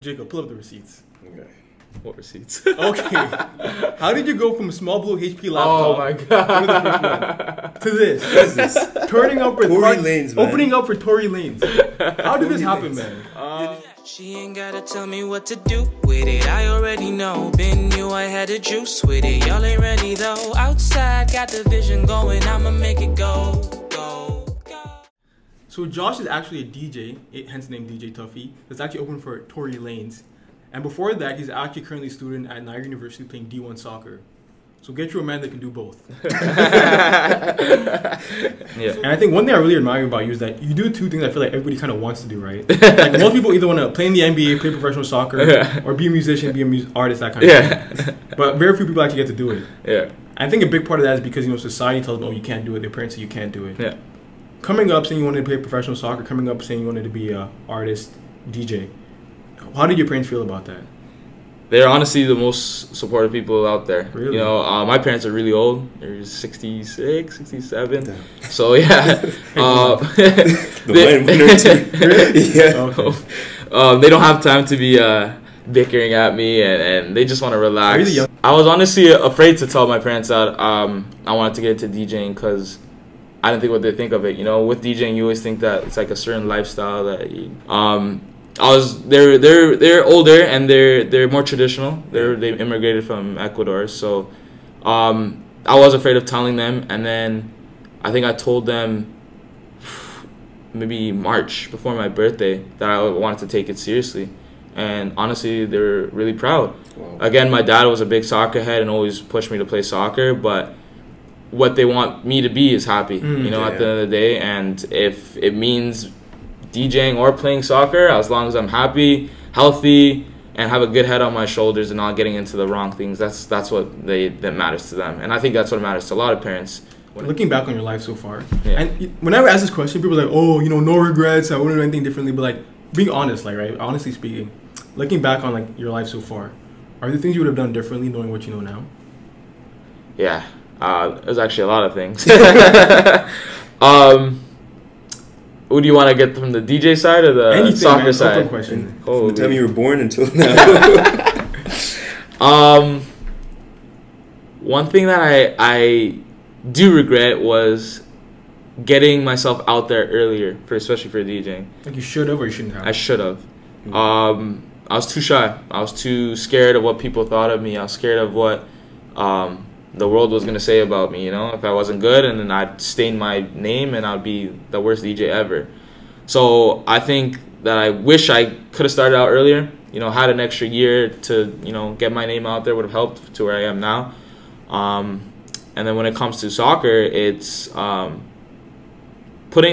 Jacob, pull up the receipts. Okay. What receipts? Okay. How did you go from a small blue HP laptop Oh my god. to this? What is this? Turning up with Torey Lanez, man. opening up for Torey Lanez. How did this happen, Lanez. man? She ain't gotta tell me what to do with it. I already know. Been knew I had the juice with it. Y'all ain't ready though. Outside, got the vision going. I'ma make it go. So Josh is actually a DJ, hence the name DJ Tuffy. That's actually open for Torey Lanez. And before that, he's actually currently a student at Niagara University playing D1 soccer. So get you a man that can do both. Yeah. And I think one thing I really admire about you is that you do two things I feel like everybody kind of wants to do, right? Like most people either want to play in the NBA, play professional soccer, or be a musician, be an artist, that kind of thing. But very few people actually get to do it. Yeah. I think a big part of that is because, you know, society tells them, oh, you can't do it. Their parents say you can't do it. Yeah. Coming up saying you wanted to play professional soccer, coming up saying you wanted to be an artist, DJ. How did your parents feel about that? They're honestly the most supportive people out there. Really? You know, my parents are really old. They're 66, 67. Damn. So, yeah. The wine winner, too. Really? Yeah. Okay. They don't have time to be bickering at me, and they just want to relax. Are you the young? I was honestly afraid to tell my parents that I wanted to get into DJing because I didn't think what they think of it. You know, with DJing, you always think that it's like a certain lifestyle that you, they're older and they're more traditional. They immigrated from Ecuador, so I was afraid of telling them. And then I think I told them maybe March before my birthday that I wanted to take it seriously. And honestly, they were really proud. Wow. Again, my dad was a big soccer head and always pushed me to play soccer, but what they want me to be is happy, you know, at the end of the day. And if it means DJing or playing soccer, as long as I'm happy, healthy, and have a good head on my shoulders and not getting into the wrong things, that's what that matters to them. And I think that's what matters to a lot of parents. Looking back on your life so far, and whenever I ask this question, people are like, oh, you know, no regrets, I wouldn't do anything differently. But like, being honest, like, right, honestly speaking, looking back on like your life so far, are there things you would have done differently knowing what you know now? Yeah. There's actually a lot of things. What do you want to get from the DJ side or the soccer side? Open question. From the time you were born until now. One thing that I do regret was getting myself out there earlier, especially for DJing. Like you should have or you shouldn't have? I should have. I was too shy. I was too scared of what people thought of me. I was scared of what the world was going to say about me, you know, if I wasn't good, and then I'd stain my name and I'd be the worst DJ ever. So I think that I wish I could have started out earlier, you know, had an extra year to, you know, get my name out there would have helped to where I am now. And then when it comes to soccer, it's putting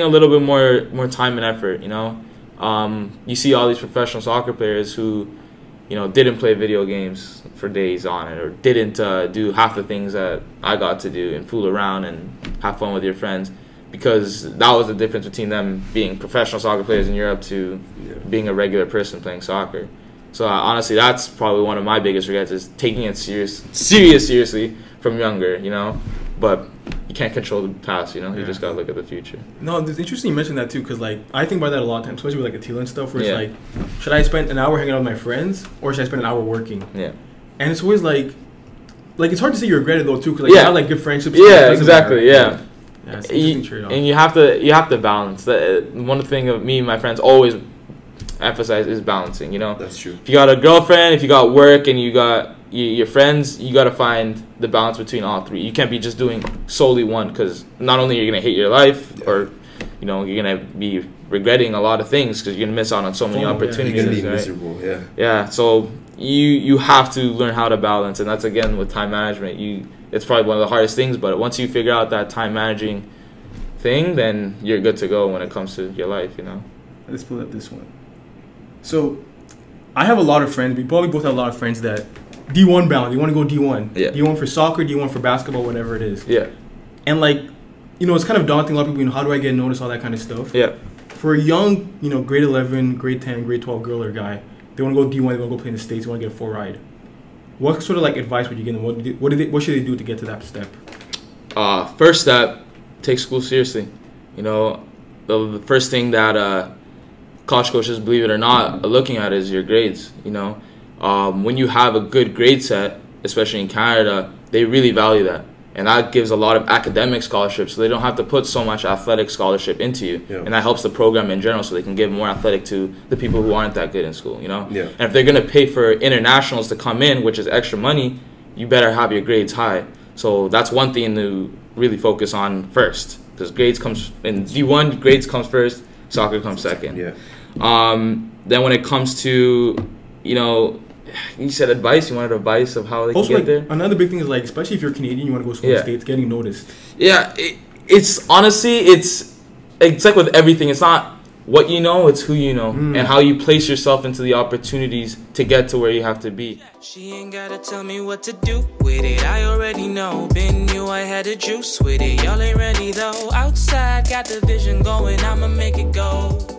a little bit more time and effort, you know. You see all these professional soccer players who, you know, didn't play video games for days on it, or didn't do half the things that I got to do and fool around and have fun with your friends, because that was the difference between them being professional soccer players in Europe to being a regular person playing soccer. So honestly, that's probably one of my biggest regrets, is taking it seriously from younger, you know. But you can't control the past, you know. You just gotta look at the future. No, it's interesting you mentioned that too, because like I think about that a lot of times, especially with like Atila and stuff, where it's like, should I spend an hour hanging out with my friends or should I spend an hour working? Yeah. And it's always like it's hard to say you regret it though too, because like you have like good friendships. Yeah, exactly. Yeah. Yeah, it's interesting trade-off. And you have to balance. One thing of me and my friends always emphasize is balancing. You know. That's true. If you got a girlfriend, if you got work, and you got your friends, you got to find the balance between all three. You can't be just doing solely one, because not only are you gonna hate your life, or you know, you're gonna be regretting a lot of things because you're gonna miss out on so many opportunities. You're gonna be right? miserable. Yeah. Yeah. So you have to learn how to balance, and that's again with time management. It's probably one of the hardest things, but once you figure out that time managing thing, then you're good to go when it comes to your life. You know. Let's pull up this one. So I have a lot of friends. We probably both have a lot of friends that D1 bound. You want to go D1. Yeah. D1 for soccer, D1 for basketball, whatever it is. Yeah. And like, you know, it's kind of daunting. A lot of people, you know, how do I get noticed, all that kind of stuff. Yeah. For a young, you know, grade 11, grade 10, grade 12 girl or guy, they want to go D1, they want to go play in the States, they want to get a full ride. What sort of like advice would you give them? What should they do to get to that step? First step, take school seriously. You know, the first thing that college coaches, believe it or not, are looking at is your grades. You know, when you have a good grade set, especially in Canada, they really value that. And that gives a lot of academic scholarships, so they don't have to put so much athletic scholarship into you. Yeah. And that helps the program in general, so they can give more athletic to the people who aren't that good in school, you know? Yeah. And if they're going to pay for internationals to come in, which is extra money, you better have your grades high. So that's one thing to really focus on first, because grades comes in D1, grades comes first, soccer comes second. Yeah. Then when it comes to, you know, you said advice. You wanted advice of how they also, can get there. Another big thing is, like, especially if you're Canadian, you want to go to school in the States, getting noticed. Yeah, it's honestly, it's like with everything. It's not what you know, it's who you know, and how you place yourself into the opportunities to get to where you have to be. She ain't gotta tell me what to do with it. I already know. Been knew I had a juice with it. Y'all ain't ready though. Outside, got the vision going. I'ma make it go.